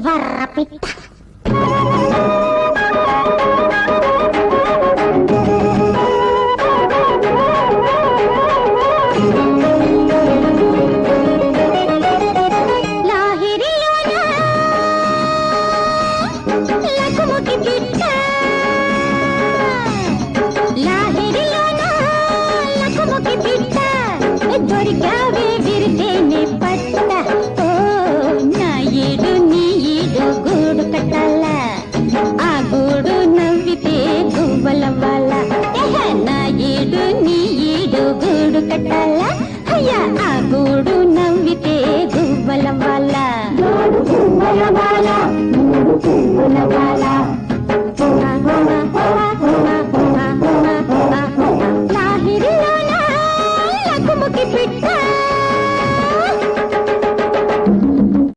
వరపిట్ట. దొరికావే విరితేనే పట్ట. ఓ నా ఈడు నీ ఈడు గూడు కట్టాల, ఆ గూడు నవ్వితే గువ్వలవ్వాల. నా ఈడు నీ ఈడు గూడు కట్టాల, అయ్యా ఆ గూడు నవ్వితే గువ్వలవ్వాల.